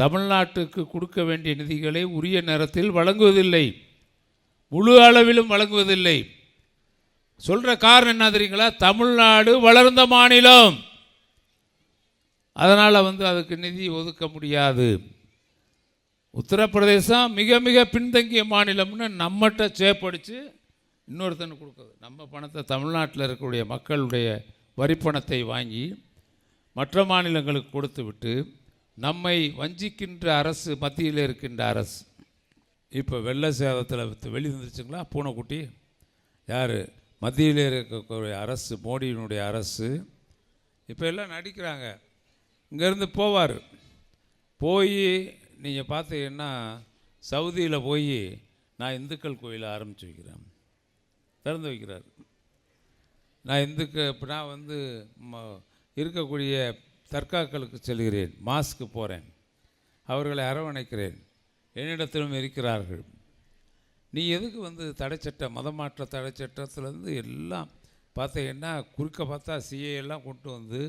தமிழ்நாட்டுக்கு கொடுக்க வேண்டிய நிதிகளை உரிய நேரத்தில் வழங்குவதில்லை, முழு அளவிலும் வழங்குவதில்லை. சொல்கிற காரணம் என்ன தெரியுங்களா? தமிழ்நாடு வளர்ந்த மாநிலம், அதனால் அதுக்கு நிதி ஒதுக்க முடியாது. உத்தரப்பிரதேசம் மிக மிக பின்தங்கிய மாநிலம்னு நம்மகிட்ட சேப்படித்து இன்னொருத்தனுக்கு கொடுக்குது. நம்ம பணத்தை, தமிழ்நாட்டில் இருக்கக்கூடிய மக்களுடைய வரிப்பணத்தை வாங்கி மற்ற மாநிலங்களுக்கு கொடுத்து விட்டு நம்மை வஞ்சிக்கின்ற அரசு மத்தியில் இருக்கின்ற அரசு. இப்போ வெள்ள சேதத்தில் வெளி வந்துருச்சுங்களா பூனைக்குட்டி? யார்? மத்தியில் இருக்கக்கூடிய அரசு, மோடியினுடைய அரசு. இப்போ எல்லாம் நடிக்கிறாங்க. இங்கேருந்து போவார், போய் நீங்கள் பார்த்தீங்கன்னா சவுதியில் போய் நான் இந்துக்கள் கோயிலை ஆரம்பித்து வைக்கிறேன், திறந்து வைக்கிறார். நான் இருக்கக்கூடிய தர்காக்களுக்கு செல்கிறேன், மாஸ்க்கு போகிறேன், அவர்களை அரவணைக்கிறேன், என்னிடத்திலும் இருக்கிறார்கள். நீ எதுக்கு தடைச்சட்டம், மதமாற்ற தடைச்சட்டத்திலேருந்து எல்லாம் பார்த்தீங்கன்னா குறுக்க பார்த்தா சிஏ எல்லாம் கொண்டு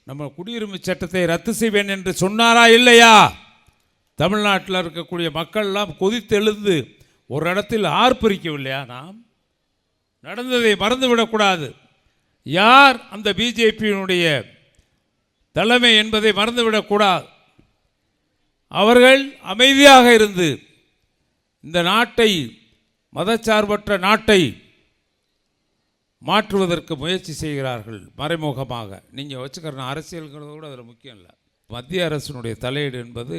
நம்ம குடியுரிமை சட்டத்தை ரத்து செய்வேன் என்று சொன்னாரா இல்லையா? தமிழ்நாட்டில் இருக்கக்கூடிய மக்கள்லாம் கொதித்தெழுந்து ஒரு இடத்தில் ஆர்ப்பரிக்கவில்லையா? நாம் நடந்ததை மறந்துவிடக்கூடாது. யார் அந்த பிஜேபியினுடைய தலைமை என்பதை மறந்துவிடக்கூடாது. அவர்கள் அமைதியாக இருந்து இந்த நாட்டை, மதச்சார்பற்ற நாட்டை மாற்றுவதற்கு முயற்சி செய்கிறார்கள் மறைமுகமாக. நீங்கள் வச்சுக்கிற அரசியல்ங்கிறத கூட அதில் முக்கியம் இல்லை. மத்திய அரசினுடைய தலையீடு என்பது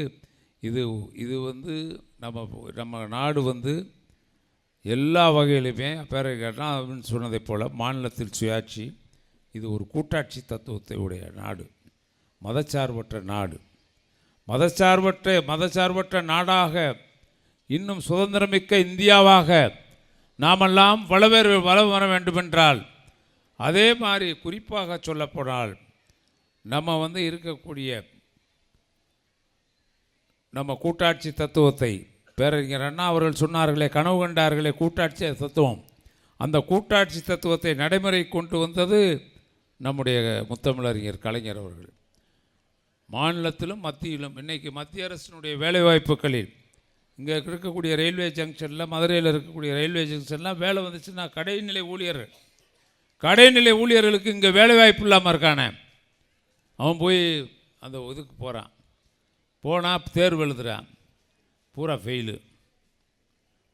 இது நம்ம நாடு எல்லா வகையிலுமே பேரறிஞர் அப்படின்னு சொன்னதை போல் மாநிலத்தில் சுயாட்சி, இது ஒரு கூட்டாட்சி தத்துவத்தை உடைய நாடு, மதச்சார்பற்ற நாடு. மதச்சார்பற்ற நாடாக இன்னும் சுதந்திரமிக்க இந்தியாவாக நாமெல்லாம் வளம் வர வேண்டுமென்றால், அதே மாதிரி குறிப்பாக சொல்லப்போனால் நம்ம இருக்கக்கூடிய நம்ம கூட்டாட்சி தத்துவத்தை, பேரறிஞர் அண்ணா அவர்கள் சொன்னார்களே, கனவு கண்டார்களே கூட்டாட்சி தத்துவம், அந்த கூட்டாட்சி தத்துவத்தை நடைமுறை கொண்டு வந்தது நம்முடைய முத்தமிழறிஞர் கலைஞர் அவர்கள். மாநிலத்திலும் மத்தியிலும் இன்றைக்கி மத்திய அரசினுடைய வேலைவாய்ப்புகளில் இங்கே இருக்கக்கூடிய ரயில்வே ஜங்ஷனில், மதுரையில் இருக்கக்கூடிய ரயில்வே ஜங்ஷன்லாம் வேலை வந்துச்சுன்னா கடைநிலை ஊழியர்களுக்கு இங்கே வேலைவாய்ப்பு இல்லாமல் இருக்கானே, அவன் போய் அந்த இதுக்கு போனால் தேர்வு எழுதுகிறான், பூரா ஃபெயிலு.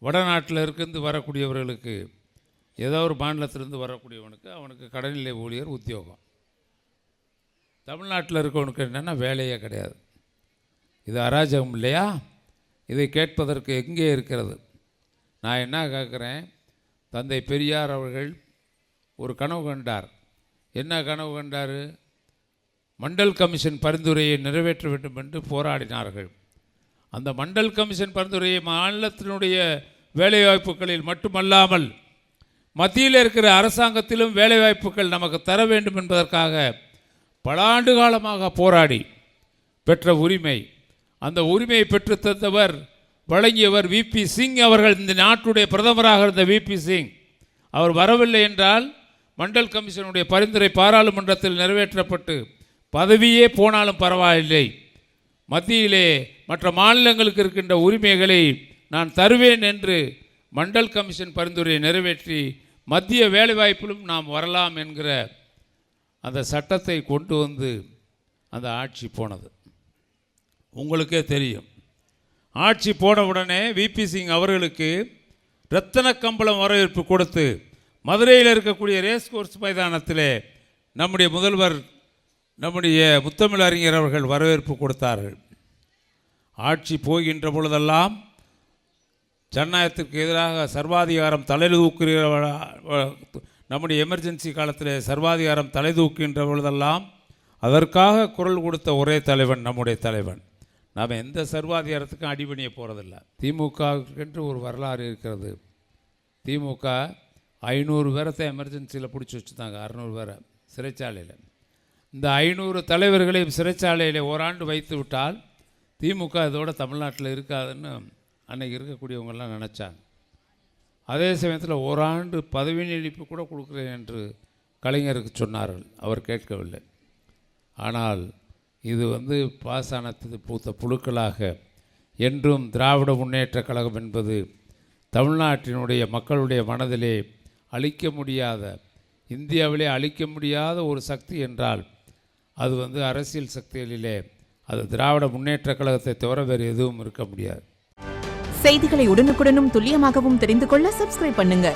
வடநாட்டில் இருந்து வரக்கூடியவர்களுக்கு, ஏதோ ஒரு மாநிலத்திலேருந்து வரக்கூடியவனுக்கு அவனுக்கு கடைநிலை ஊழியர் உத்தியோகம். தமிழ்நாட்டில் இருக்கவனுக்கு என்னென்னா வேலையே கிடையாது. இது அராஜகம் இல்லையா? இதை கேட்பதற்கு எங்கே இருக்கிறது? நான் என்ன கேட்குறேன், தந்தை பெரியார் அவர்கள் ஒரு கனவு கண்டார். என்ன கனவு கண்டார்? மண்டல் கமிஷன் பரிந்துரையை நிறைவேற்ற வேண்டும் என்று போராடினார்கள். அந்த மண்டல் கமிஷன் பரிந்துரையை மாநிலத்தினுடைய வேலைவாய்ப்புகளில் மட்டுமல்லாமல் மத்தியில் இருக்கிற அரசாங்கத்திலும் வேலைவாய்ப்புகள் நமக்கு தர வேண்டும் என்பதற்காக பல ஆண்டு காலமாக போராடி பெற்ற உரிமை, அந்த உரிமையை பெற்று தந்தவர், வழங்கியவர் விபி சிங் அவர்கள். இந்த நாட்டுடைய பிரதமராக இருந்த விபி சிங் அவர் வரவில்லை என்றால் மண்டல் கமிஷனுடைய பரிந்துரை பாராளுமன்றத்தில் நிறைவேற்றப்பட்டு பதவியே போனாலும் பரவாயில்லை, மத்தியிலே மற்ற மாநிலங்களுக்கு இருக்கின்ற உரிமைகளை நான் தருவேன் என்று மண்டல் கமிஷன் பரிந்துரையை நிறைவேற்றி மத்திய வேலைவாய்ப்பிலும் நாம் வரலாம் என்கிற அந்த சட்டத்தை கொண்டு அந்த ஆட்சி போனது. உங்களுக்கே தெரியும், ஆட்சி போன உடனே விபி சிங் அவர்களுக்கு ரத்தன கம்பளம் வரவேற்பு கொடுத்து மதுரையில் இருக்கக்கூடிய ரேஸ் கோர்ஸ் மைதானத்தில் நம்முடைய முதல்வர், நம்முடைய முத்தமிழறிஞர் அவர்கள் வரவேற்பு கொடுத்தார்கள். ஆட்சி போகின்ற பொழுதெல்லாம் ஜனநாயகத்திற்கு எதிராக சர்வாதிகாரம் தலை தூக்குகிற, நம்முடைய எமர்ஜென்சி காலத்தில் சர்வாதிகாரம் தலை தூக்குகின்ற பொழுதெல்லாம் அதற்காக குரல் கொடுத்த ஒரே தலைவன் நம்முடைய தலைவன். நாம் எந்த சர்வாதிகாரத்துக்கும் அடிபணிய போகிறதில்ல. திமுகவுக்கென்று ஒரு வரலாறு இருக்கிறது. திமுக 500 பேரத்தை எமர்ஜென்சியில் பிடிச்சி வச்சுருந்தாங்க, 600 பேரை சிறைச்சாலையில். இந்த 500 தலைவர்களையும் சிறைச்சாலையில் ஓராண்டு வைத்து விட்டால் திமுக இதோட தமிழ்நாட்டில் இருக்காதுன்னு அன்றைக்கி இருக்கக்கூடியவங்கெல்லாம் நினச்சாங்க. அதே சமயத்தில் ஓராண்டு பதவி நீடிப்பு கூட கொடுக்குறேன் என்று கலைஞருக்கு சொன்னார்கள். அவர் கேட்கவில்லை. ஆனால் இது பாசானத்து பூத்த புழுக்களாக என்றும் திராவிட முன்னேற்றக் கழகம் என்பது தமிழ்நாட்டினுடைய மக்களுடைய மனதிலே அழிக்க முடியாத, இந்தியாவிலே அழிக்க முடியாத ஒரு சக்தி என்றால் அது அரசியல் சக்திகளிலே அது திராவிட முன்னேற்றக் கழகத்தை தவிர வேறு எதுவும் இருக்க முடியாது. செய்திகளை உடனுக்குடனும் துல்லியமாகவும் தெரிந்து கொள்ள சப்ஸ்கிரைப் பண்ணுங்க.